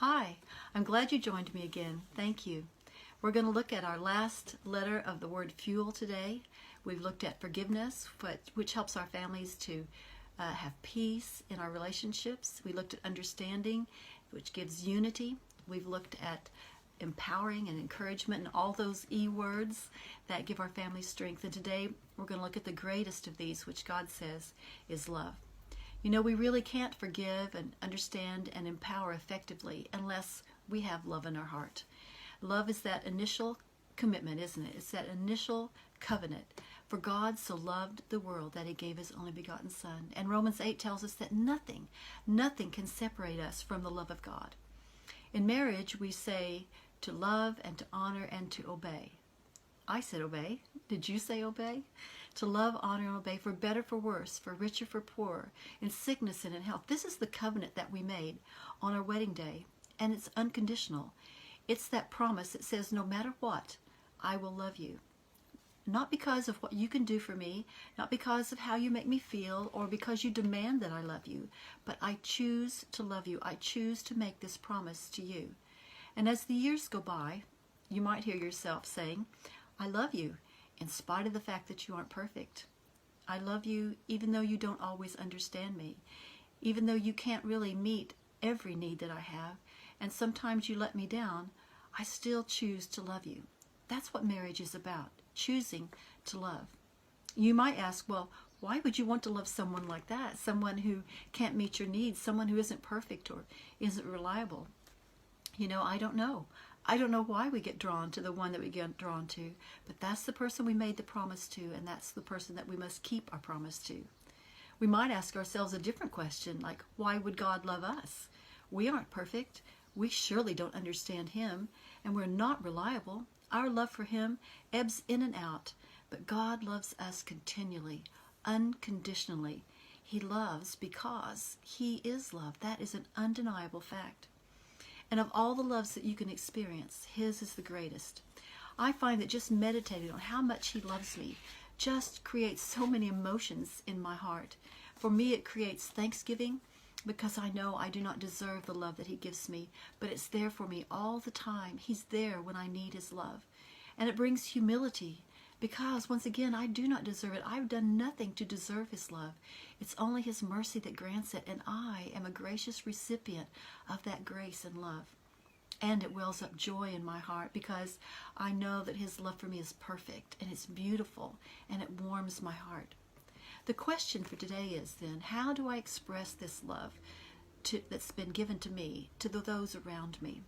Hi, I'm glad you joined me again. Thank you. We're going to look at our last letter of the word fuel today. We've looked at forgiveness, which helps our families to have peace in our relationships. We looked at understanding, which gives unity. We've looked at empowering and encouragement and all those E words that give our families strength. And today we're going to look at the greatest of these, which God says is love. You know, we really can't forgive and understand and empower effectively unless we have love in our heart. Love is that initial commitment, isn't it? It's that initial covenant. For God so loved the world that he gave his only begotten Son. And Romans 8 tells us that nothing can separate us from the love of God. In marriage, we say to love and to honor and to obey. I said obey. Did you say obey? To love, honor, and obey, for better, for worse, for richer, for poorer, in sickness and in health. This is the covenant that we made on our wedding day, and it's unconditional. It's that promise that says, no matter what, I will love you. Not because of what you can do for me, not because of how you make me feel, or because you demand that I love you, but I choose to love you. I choose to make this promise to you. And as the years go by, you might hear yourself saying, I love you, in spite of the fact that you aren't perfect. I love you even though you don't always understand me, even though you can't really meet every need that I have, and sometimes you let me down, I still choose to love you. That's what marriage is about, choosing to love. You might ask, well, why would you want to love someone like that? Someone who can't meet your needs, someone who isn't perfect or isn't reliable. You know, I don't know. I don't know why we get drawn to the one that we get drawn to, but that's the person we made the promise to, and that's the person that we must keep our promise to. We might ask ourselves a different question, like, why would God love us? We aren't perfect. We surely don't understand him, and we're not reliable. Our love for him ebbs in and out, but God loves us continually, unconditionally. He loves because he is love. That is an undeniable fact. And of all the loves that you can experience, his is the greatest. I find that just meditating on how much he loves me just creates so many emotions in my heart. For me, it creates thanksgiving because I know I do not deserve the love that he gives me, but it's there for me all the time. He's there when I need his love. And it brings humility because, once again, I do not deserve it. I've done nothing to deserve his love. It's only his mercy that grants it, and I am a gracious recipient of that grace and love. And it wells up joy in my heart because I know that his love for me is perfect, and it's beautiful, and it warms my heart. The question for today is then, how do I express this love that's been given to me, to those around me?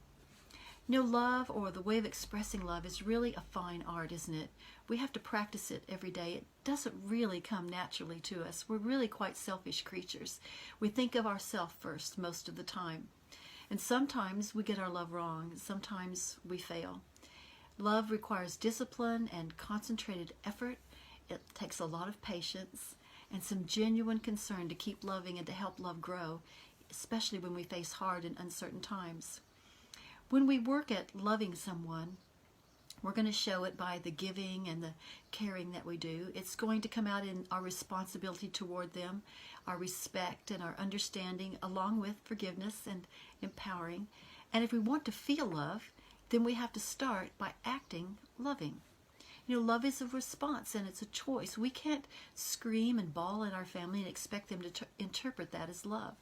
You know, love, or the way of expressing love, is really a fine art, isn't it? We have to practice it every day. It doesn't really come naturally to us. We're really quite selfish creatures. We think of ourselves first most of the time. And sometimes we get our love wrong. Sometimes we fail. Love requires discipline and concentrated effort. It takes a lot of patience and some genuine concern to keep loving and to help love grow, especially when we face hard and uncertain times. When we work at loving someone, we're going to show it by the giving and the caring that we do. It's going to come out in our responsibility toward them, our respect and our understanding, along with forgiveness and empowering. And if we want to feel love, then we have to start by acting loving. You know, love is a response and it's a choice. We can't scream and bawl at our family and expect them to interpret that as love.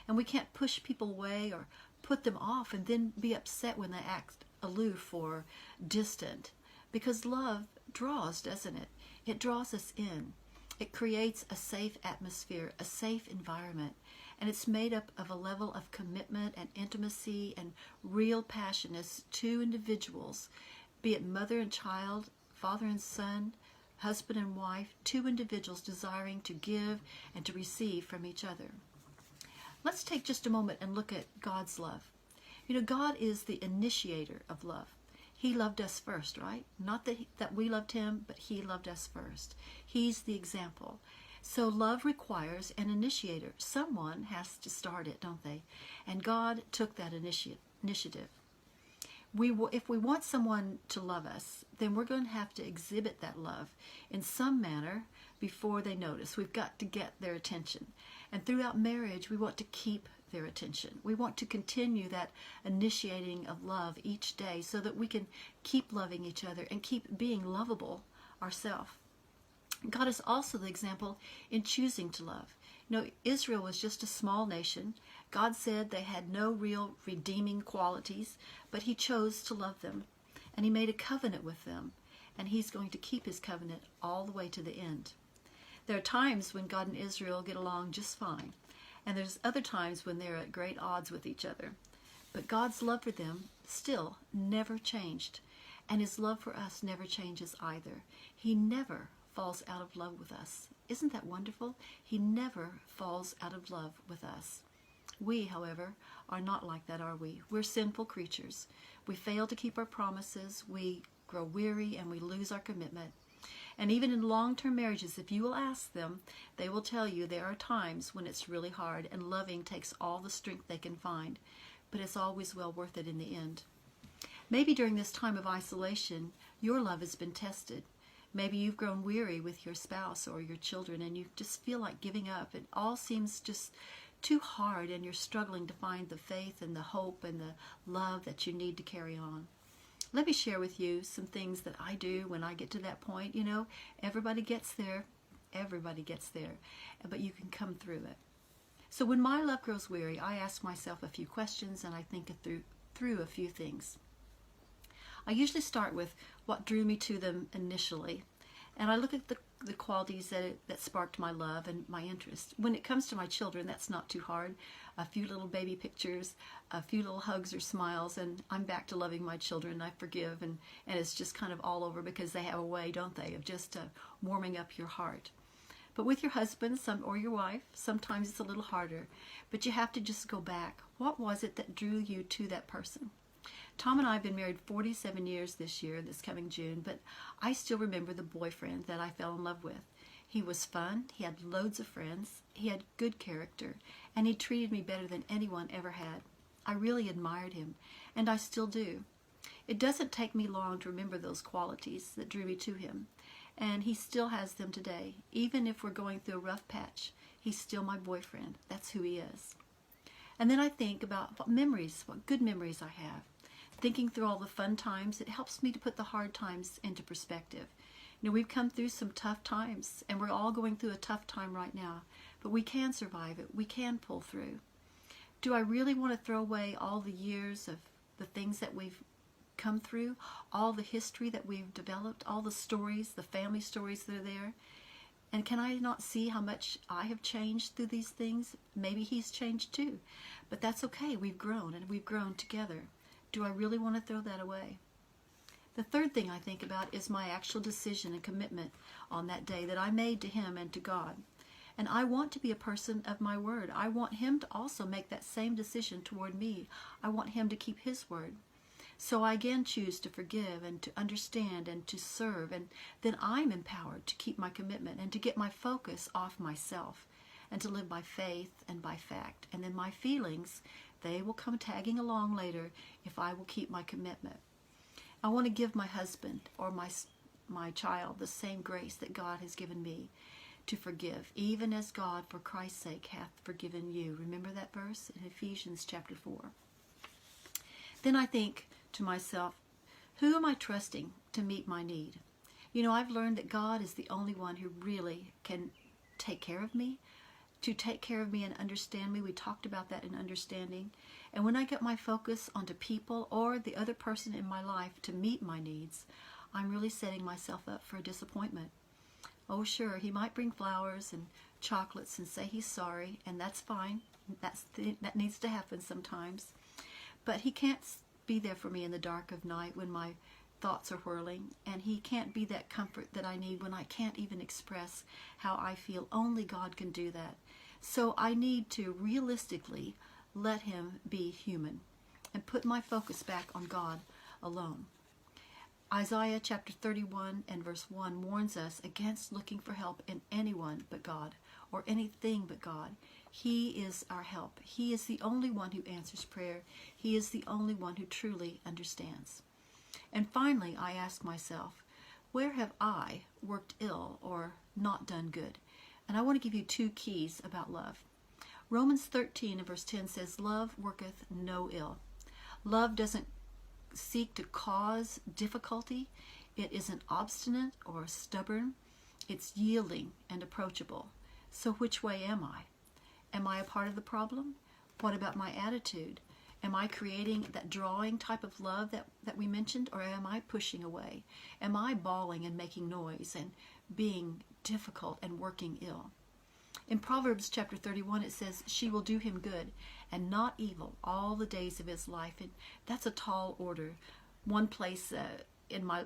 And we can't push people away or put them off and then be upset when they act aloof or distant. Because love draws, doesn't it? It draws us in. It creates a safe atmosphere, a safe environment. And it's made up of a level of commitment and intimacy and real passion as two individuals, be it mother and child, father and son, husband and wife, two individuals desiring to give and to receive from each other. Let's take just a moment and look at God's love. You know, God is the initiator of love. He loved us first, right? Not that we loved him, but he loved us first. He's the example. So love requires an initiator. Someone has to start it, don't they? And God took that initiative. If we want someone to love us, then we're going to have to exhibit that love in some manner before they notice. We've got to get their attention. And throughout marriage, we want to keep their attention. We want to continue that initiating of love each day so that we can keep loving each other and keep being lovable ourselves. God is also the example in choosing to love. You know, Israel was just a small nation. God said they had no real redeeming qualities, but he chose to love them. And he made a covenant with them. And he's going to keep his covenant all the way to the end. There are times when God and Israel get along just fine. And there's other times when they're at great odds with each other. But God's love for them still never changed. And his love for us never changes either. He never falls out of love with us. Isn't that wonderful? He never falls out of love with us. We, however, are not like that, are we? We're sinful creatures. We fail to keep our promises. We grow weary and we lose our commitment. And even in long-term marriages, if you will ask them, they will tell you there are times when it's really hard and loving takes all the strength they can find. But it's always well worth it in the end. Maybe during this time of isolation, your love has been tested. Maybe you've grown weary with your spouse or your children and you just feel like giving up. It all seems just too hard and you're struggling to find the faith and the hope and the love that you need to carry on. Let me share with you some things that I do when I get to that point. You know, everybody gets there. Everybody gets there. But you can come through it. So when my love grows weary, I ask myself a few questions and I think through a few things. I usually start with what drew me to them initially, and I look at the qualities that sparked my love and my interest. When it comes to my children, that's not too hard. A few little baby pictures, a few little hugs or smiles, and I'm back to loving my children. I forgive, and it's just kind of all over because they have a way, don't they, of just warming up your heart. But with your husband or your wife, sometimes it's a little harder, but you have to just go back. What was it that drew you to that person? Tom and I have been married 47 years this year, this coming June, but I still remember the boyfriend that I fell in love with. He was fun, he had loads of friends, he had good character, and he treated me better than anyone ever had. I really admired him, and I still do. It doesn't take me long to remember those qualities that drew me to him, and he still has them today. Even if we're going through a rough patch, he's still my boyfriend. That's who he is. And then I think about what good memories I have. Thinking through all the fun times, it helps me to put the hard times into perspective. You know, we've come through some tough times, and we're all going through a tough time right now, but we can survive it. We can pull through. Do I really want to throw away all the years of the things that we've come through, all the history that we've developed, all the stories, the family stories that are there? And can I not see how much I have changed through these things? Maybe he's changed too, but that's okay. We've grown, and we've grown together. Do I really want to throw that away? The third thing I think about is my actual decision and commitment on that day that I made to him and to God. And I want to be a person of my word. I want him to also make that same decision toward me. I want him to keep his word. So I again choose to forgive and to understand and to serve. And then I'm empowered to keep my commitment and to get my focus off myself and to live by faith and by fact. And then my feelings, they will come tagging along later if I will keep my commitment. I want to give my husband or my child the same grace that God has given me to forgive, even as God, for Christ's sake, hath forgiven you. Remember that verse in Ephesians chapter 4. Then I think to myself, who am I trusting to meet my need? You know, I've learned that God is the only one who really can take care of me, to take care of me and understand me. We talked about that in understanding. And when I get my focus onto people or the other person in my life to meet my needs, I'm really setting myself up for a disappointment. Oh, sure, he might bring flowers and chocolates and say he's sorry, and that's fine. That needs to happen sometimes. But he can't be there for me in the dark of night when my thoughts are whirling, and he can't be that comfort that I need when I can't even express how I feel. Only God can do that. So I need to realistically let him be human and put my focus back on God alone. Isaiah chapter 31 and verse 1 warns us against looking for help in anyone but God or anything but God. He is our help. He is the only one who answers prayer. He is the only one who truly understands. And finally, I ask myself, where have I worked ill or not done good? And I want to give you two keys about love. Romans 13 and verse 10 says, love worketh no ill. Love doesn't seek to cause difficulty. It isn't obstinate or stubborn. It's yielding and approachable. So which way am I? Am I a part of the problem? What about my attitude? Am I creating that drawing type of love that we mentioned, or am I pushing away? Am I bawling and making noise and being difficult and working ill? In Proverbs chapter 31, it says, she will do him good and not evil all the days of his life. And that's a tall order. One place,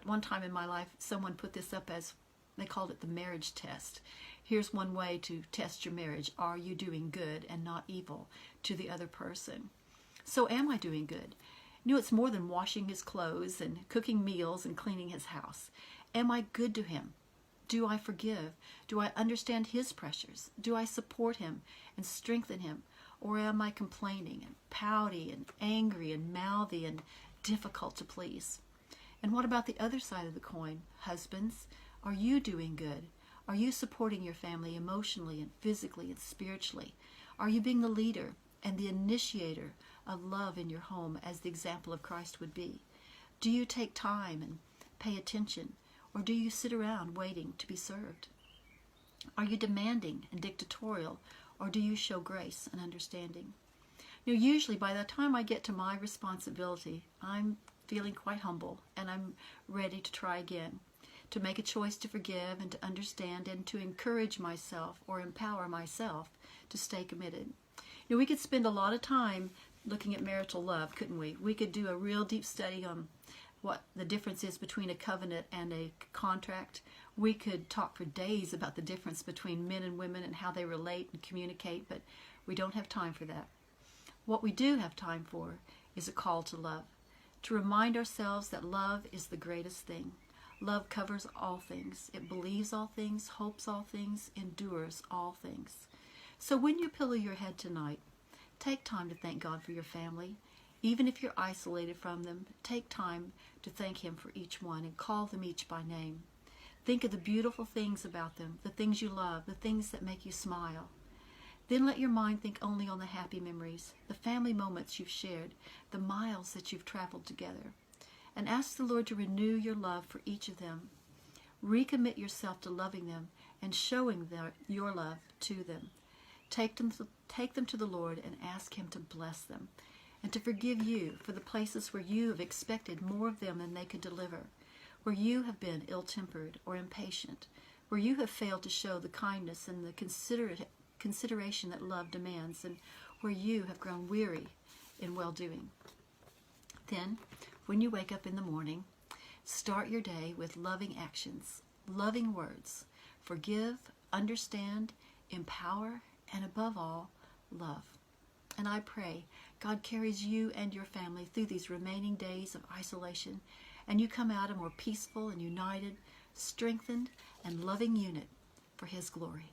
one time in my life, someone put this up as, they called it the marriage test. Here's one way to test your marriage. Are you doing good and not evil to the other person? So am I doing good? You know, it's more than washing his clothes and cooking meals and cleaning his house. Am I good to him? Do I forgive? Do I understand his pressures? Do I support him and strengthen him? Or am I complaining and pouty and angry and mouthy and difficult to please? And what about the other side of the coin? Husbands, are you doing good? Are you supporting your family emotionally and physically and spiritually? Are you being the leader and the initiator of love in your home as the example of Christ would be? Do you take time and pay attention? Or do you sit around waiting to be served? Are you demanding and dictatorial, or do you show grace and understanding? You know, usually by the time I get to my responsibility, I'm feeling quite humble and I'm ready to try again, to make a choice to forgive and to understand and to encourage myself or empower myself to stay committed. You know, we could spend a lot of time looking at marital love, couldn't we? We could do a real deep study on what the difference is between a covenant and a contract. We could talk for days about the difference between men and women and how they relate and communicate, but we don't have time for that. What we do have time for is a call to love, to remind ourselves that love is the greatest thing. Love covers all things. It believes all things, hopes all things, endures all things. So when you pillow your head tonight, take time to thank God for your family. Even if you're isolated from them, take time to thank Him for each one and call them each by name. Think of the beautiful things about them, the things you love, the things that make you smile. Then let your mind think only on the happy memories, the family moments you've shared, the miles that you've traveled together. And ask the Lord to renew your love for each of them. Recommit yourself to loving them and showing your love to them. Take them to the Lord and ask Him to bless them and to forgive you for the places where you have expected more of them than they could deliver, where you have been ill-tempered or impatient, where you have failed to show the kindness and the consideration that love demands, and where you have grown weary in well-doing. Then, when you wake up in the morning, start your day with loving actions, loving words. Forgive, understand, empower, and above all, love. And I pray God carries you and your family through these remaining days of isolation, and you come out a more peaceful and united, strengthened, and loving unit for His glory.